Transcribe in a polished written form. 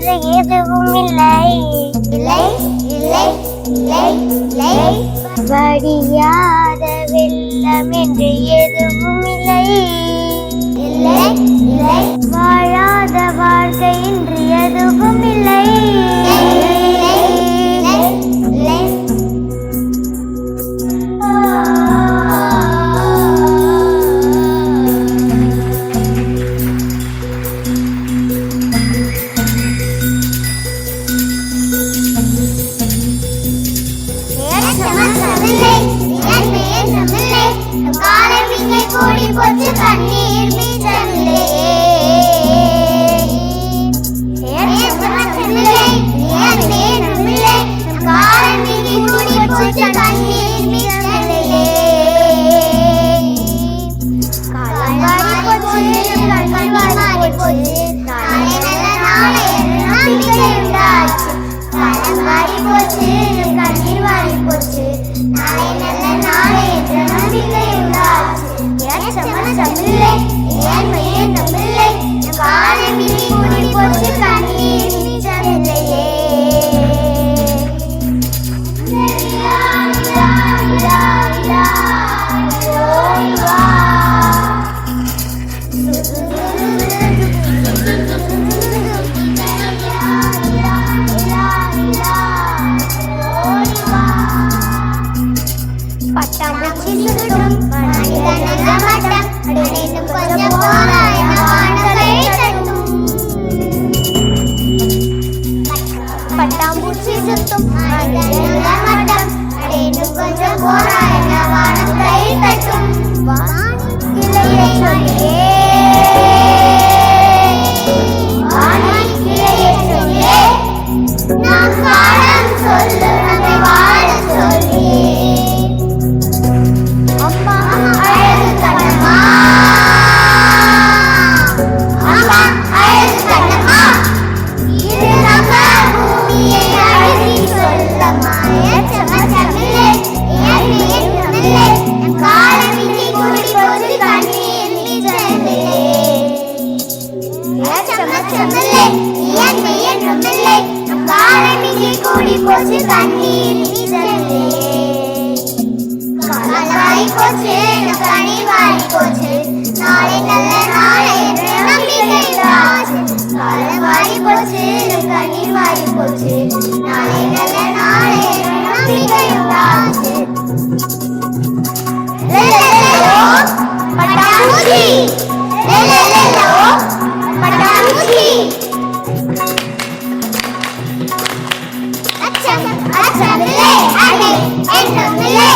என்று எதுவும் இல்லை. இல்லை இல்லை இல்லை இல்லை. வடியாத வெள்ளம் என்று எதுவும் இல்லை. இல்லை இல்லை. வாழாத வாழ்க்கை என்று எதுவும் இல்லை. பட்டாம்பூச்சி சுத்தும் கொஞ்சம் போராயன வானத்தை தட்டும். வானிலையை சொல்லியே வானிலையை சொல்லியே நாம் காலம் சொல்லு நம்மை வாழ சொல்லியே. அம்மா அழகு கண்ணம்மா, அம்மா அழகு கண்ணம்மா, இது நம்ம பூமியை அழகி சொல்லம்மா. போச்சு கண்ணீர் காலாய் போச்சு கனிவாய் போச்சு. நாளை நல்ல நாளை நம்பிக்கை ஆச்சு. காலவாய் போச்சு கண்ணீர் வாய் போச்சு. நாளை நல்ல நாளை நம்பிக்கை ஆச்சு. பட்டாம்பூச்சி பட்டாம்பூச்சி அச்சமில்லை அடை என்றுமில்லை.